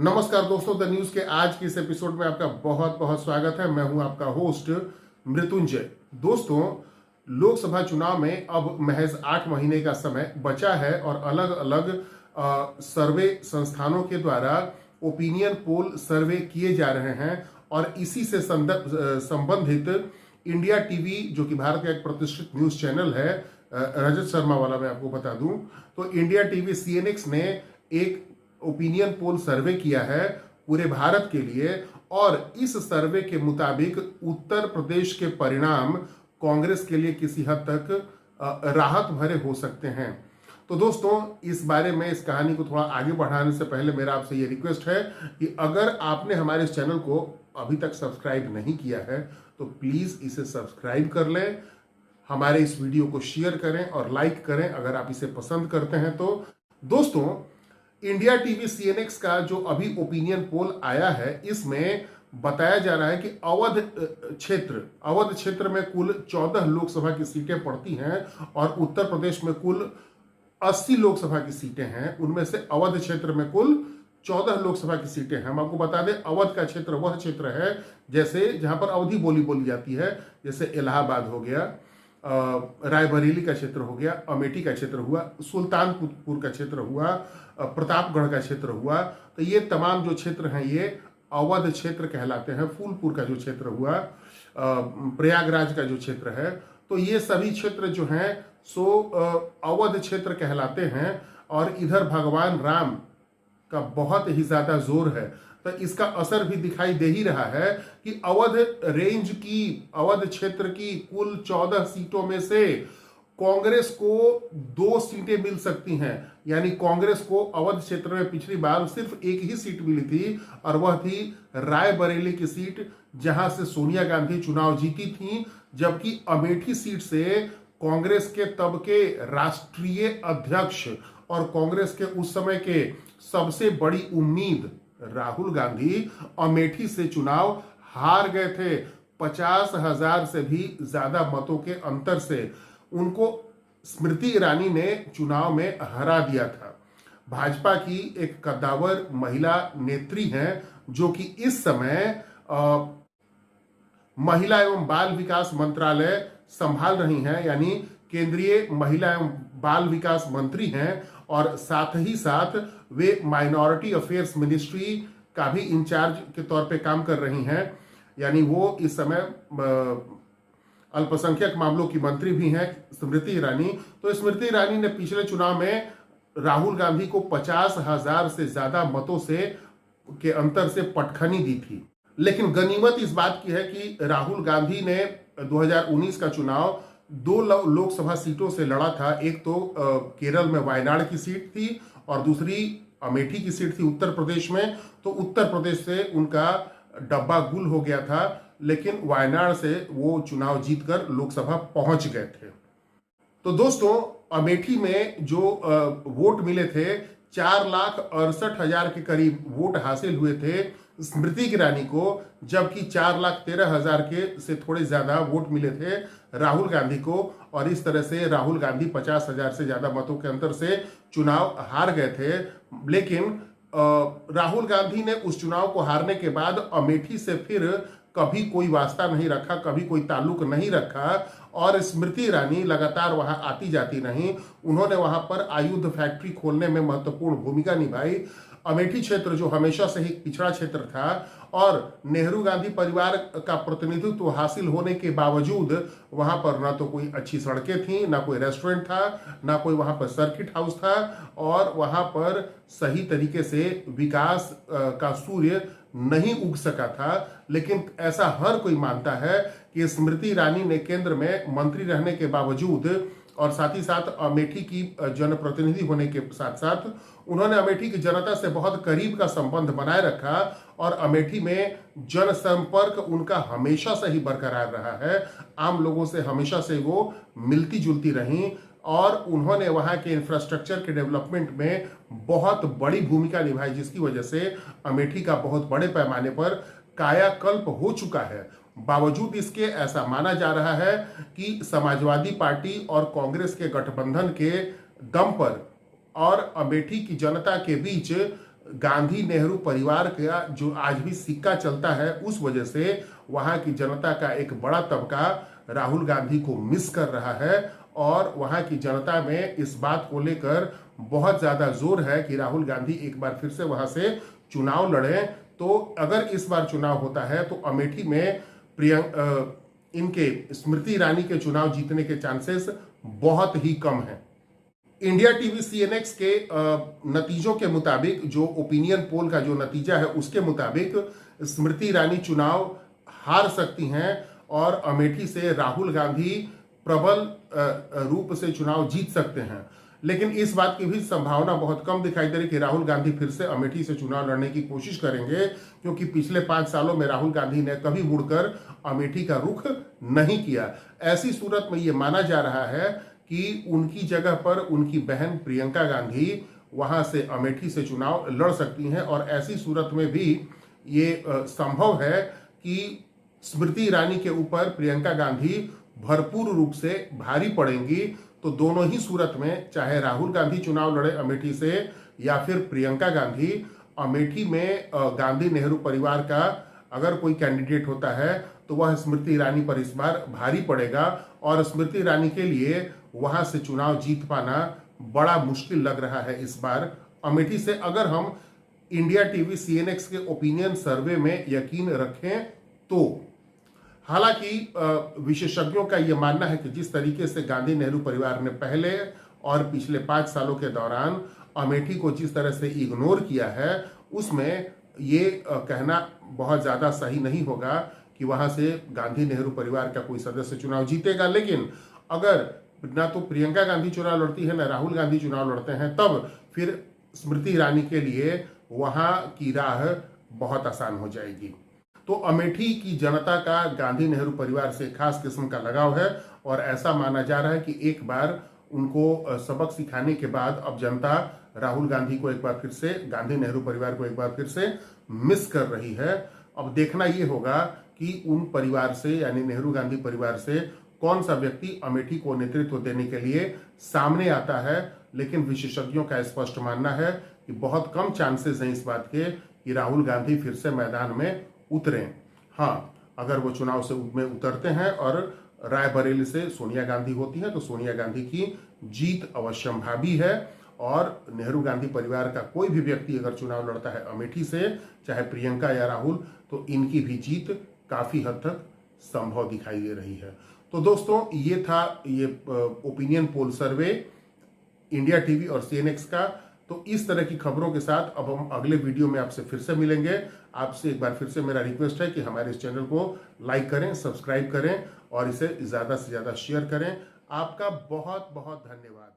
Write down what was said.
नमस्कार दोस्तों, the news के आज के इस एपिसोड में आपका बहुत बहुत स्वागत है। मैं हूं आपका होस्ट मृत्युंजय। दोस्तों, लोकसभा चुनाव में अब महज 8 महीने का समय बचा है और अलग अलग सर्वे संस्थानों के द्वारा ओपिनियन पोल सर्वे किए जा रहे हैं और इसी से संबंधित इंडिया टीवी, जो कि भारत का एक प्रतिष्ठित न्यूज चैनल है, रजत शर्मा वाला मैं आपको बता दूं, तो इंडिया टीवी CNX ने एक ओपिनियन पोल सर्वे किया है पूरे भारत के लिए और इस सर्वे के मुताबिक उत्तर प्रदेश के परिणाम कांग्रेस के लिए किसी हद तक राहत भरे हो सकते हैं। तो दोस्तों, इस बारे में इस कहानी को थोड़ा आगे बढ़ाने से पहले मेरा आपसे ये रिक्वेस्ट है कि अगर आपने हमारे इस चैनल को अभी तक सब्सक्राइब नहीं किया है तो प्लीज इसे सब्सक्राइब कर लें, हमारे इस वीडियो को शेयर करें और लाइक करें अगर आप इसे पसंद करते हैं तो। दोस्तों, इंडिया टीवी CNX का जो अभी ओपिनियन पोल आया है, इसमें बताया जा रहा है कि अवध क्षेत्र में कुल 14 लोकसभा की सीटें पड़ती हैं और उत्तर प्रदेश में कुल 80 लोकसभा की सीटें हैं। उनमें से अवध क्षेत्र में कुल 14 लोकसभा की सीटें हैं। हम आपको बता दें, अवध का क्षेत्र वह क्षेत्र है जैसे जहां पर अवधी बोली जाती है, जैसे इलाहाबाद हो गया, रायबरेली का क्षेत्र हो गया, अमेठी का क्षेत्र हुआ, सुल्तानपुर का क्षेत्र हुआ, प्रतापगढ़ का क्षेत्र हुआ। तो ये तमाम जो क्षेत्र हैं ये अवध क्षेत्र कहलाते हैं। फूलपुर का जो क्षेत्र हुआ, प्रयागराज का जो क्षेत्र है, तो ये सभी क्षेत्र जो हैं सो अवध क्षेत्र कहलाते हैं और इधर भगवान राम का बहुत ही ज्यादा जोर है। तो इसका असर भी दिखाई दे ही रहा है कि अवध क्षेत्र की कुल 14 सीटों में से कांग्रेस को 2 सीटें मिल सकती हैं। यानी कांग्रेस को अवध क्षेत्र में पिछली बार सिर्फ एक ही सीट मिली थी और वह थी रायबरेली की सीट, जहां से सोनिया गांधी चुनाव जीती थी। जबकि अमेठी सीट से कांग्रेस के तब के राष्ट्रीय अध्यक्ष और कांग्रेस के उस समय के सबसे बड़ी उम्मीद राहुल गांधी अमेठी से चुनाव हार गए थे। 50,000 से भी ज्यादा मतों के अंतर से उनको स्मृति ईरानी ने चुनाव में हरा दिया था। भाजपा की एक कद्दावर महिला नेत्री हैं जो कि इस समय महिला एवं बाल विकास मंत्रालय संभाल रही हैं, यानी केंद्रीय महिला एवं बाल विकास मंत्री हैं और साथ ही साथ वे माइनॉरिटी अफेयर्स मिनिस्ट्री का भी इंचार्ज के तौर पे काम कर रही हैं। यानी वो इस समय अल्पसंख्यक मामलों की मंत्री भी हैं, स्मृति ईरानी। तो स्मृति ईरानी ने पिछले चुनाव में राहुल गांधी को 50,000 से ज्यादा मतों से के अंतर से पटखनी दी थी। लेकिन गनीमत इस बात की है कि राहुल गांधी ने 2019 का चुनाव 2 लोकसभा सीटों से लड़ा था। एक तो केरल में वायनाड की सीट थी और दूसरी अमेठी की सीट थी उत्तर प्रदेश में। तो उत्तर प्रदेश से उनका डब्बा गुल हो गया था, लेकिन वायनाड से वो चुनाव जीतकर लोकसभा पहुंच गए थे। तो दोस्तों, अमेठी में जो वोट मिले थे, 4,68,000 के करीब वोट हासिल हुए थे स्मृति ईरानी को, जबकि 4,13,000 के से थोड़े ज्यादा वोट मिले थे राहुल गांधी को। और इस तरह से राहुल गांधी 50,000 से ज्यादा मतों के अंतर से चुनाव हार गए थे। लेकिन राहुल गांधी ने उस चुनाव को हारने के बाद अमेठी से फिर कभी कोई वास्ता नहीं रखा, कभी कोई ताल्लुक नहीं रखा और स्मृति ईरानी लगातार वहां आती जाती रहीं। उन्होंने वहां पर आयुध फैक्ट्री खोलने में महत्वपूर्ण भूमिका निभाई। अमेठी क्षेत्र जो हमेशा से ही पिछड़ा क्षेत्र था और नेहरू गांधी परिवार का प्रतिनिधित्व हासिल होने के बावजूद वहां पर ना तो कोई अच्छी सड़कें थी, ना कोई रेस्टोरेंट था, ना कोई वहां पर सर्किट हाउस था और वहां पर सही तरीके से विकास का सूर्य नहीं उग सका था। लेकिन ऐसा हर कोई मानता है कि स्मृति ईरानी ने केंद्र में मंत्री रहने के बावजूद और साथ ही साथ अमेठी की जनप्रतिनिधि होने के साथ साथ उन्होंने अमेठी की जनता से बहुत करीब का संबंध बनाए रखा और अमेठी में जनसंपर्क उनका हमेशा से ही बरकरार रहा है। आम लोगों से हमेशा से वो मिलती जुलती रहीं और उन्होंने वहां के इंफ्रास्ट्रक्चर के डेवलपमेंट में बहुत बड़ी भूमिका निभाई, जिसकी वजह से अमेठी का बहुत बड़े पैमाने पर कायाकल्प हो चुका है। बावजूद इसके ऐसा माना जा रहा है कि समाजवादी पार्टी और कांग्रेस के गठबंधन के दम पर और अमेठी की जनता के बीच गांधी नेहरू परिवार का जो आज भी सिक्का चलता है, उस वजह से वहां की जनता का एक बड़ा तबका राहुल गांधी को मिस कर रहा है और वहां की जनता में इस बात को लेकर बहुत ज्यादा जोर है कि राहुल गांधी एक बार फिर से वहां से चुनाव लड़े। तो अगर इस बार चुनाव होता है तो अमेठी में इनके स्मृति ईरानी के चुनाव जीतने के चांसेस बहुत ही कम हैं। इंडिया टीवी सीएनएक्स के नतीजों के मुताबिक, जो ओपिनियन पोल का जो नतीजा है उसके मुताबिक स्मृति ईरानी चुनाव हार सकती हैं और अमेठी से राहुल गांधी प्रबल रूप से चुनाव जीत सकते हैं। लेकिन इस बात की भी संभावना बहुत कम दिखाई दे रही कि राहुल गांधी फिर से अमेठी से चुनाव लड़ने की कोशिश करेंगे, क्योंकि पिछले 5 सालों में राहुल गांधी ने कभी मुड़कर अमेठी का रुख नहीं किया। ऐसी सूरत में ये माना जा रहा है कि उनकी जगह पर उनकी बहन प्रियंका गांधी वहां से अमेठी से चुनाव लड़ सकती हैं और ऐसी सूरत में भी ये संभव है कि स्मृति ईरानी के ऊपर प्रियंका गांधी भरपूर रूप से भारी पड़ेंगी। तो दोनों ही सूरत में, चाहे राहुल गांधी चुनाव लड़े अमेठी से या फिर प्रियंका गांधी, अमेठी में गांधी नेहरू परिवार का अगर कोई कैंडिडेट होता है तो वह स्मृति ईरानी पर इस बार भारी पड़ेगा और स्मृति ईरानी के लिए वहां से चुनाव जीत पाना बड़ा मुश्किल लग रहा है इस बार अमेठी से, अगर हम इंडिया टीवी सीएनएक्स के ओपिनियन सर्वे में यकीन रखें तो। हालांकि विशेषज्ञों का यह मानना है कि जिस तरीके से गांधी नेहरू परिवार ने पहले और पिछले 5 सालों के दौरान अमेठी को जिस तरह से इग्नोर किया है, उसमें ये कहना बहुत ज़्यादा सही नहीं होगा कि वहां से गांधी नेहरू परिवार का कोई सदस्य चुनाव जीतेगा। लेकिन अगर ना तो प्रियंका गांधी चुनाव लड़ती है ना राहुल गांधी चुनाव लड़ते हैं, तब फिर स्मृति ईरानी के लिए वहां की राह बहुत आसान हो जाएगी। तो अमेठी की जनता का गांधी नेहरू परिवार से खास किस्म का लगाव है और ऐसा माना जा रहा है कि एक बार उनको सबक सिखाने के बाद अब जनता राहुल गांधी को एक बार फिर से, गांधी नेहरू परिवार को एक बार फिर से मिस कर रही है। अब देखना यह होगा कि उन परिवार से, यानी नेहरू गांधी परिवार से, कौन सा व्यक्ति अमेठी को नेतृत्व देने के लिए सामने आता है। लेकिन विशेषज्ञों का स्पष्ट मानना है कि बहुत कम चांसेस हैं इस बात के कि राहुल गांधी फिर से मैदान में उतरें। हाँ, अगर वो चुनाव से में उतरते हैं और रायबरेली से सोनिया गांधी होती है तो सोनिया गांधी की जीत अवश्यंभावी है और नेहरू गांधी परिवार का कोई भी व्यक्ति अगर चुनाव लड़ता है अमेठी से, चाहे प्रियंका या राहुल, तो इनकी भी जीत काफी हद तक संभव दिखाई दे रही है। तो दोस्तों, ये था ये opinion poll survey India TV और सीएनएक्स का। तो इस तरह की खबरों के साथ अब हम अगले वीडियो में आपसे फिर से मिलेंगे। आपसे एक बार फिर से मेरा रिक्वेस्ट है कि हमारे इस चैनल को लाइक करें, सब्सक्राइब करें और इसे ज़्यादा से ज़्यादा शेयर करें। आपका बहुत बहुत धन्यवाद।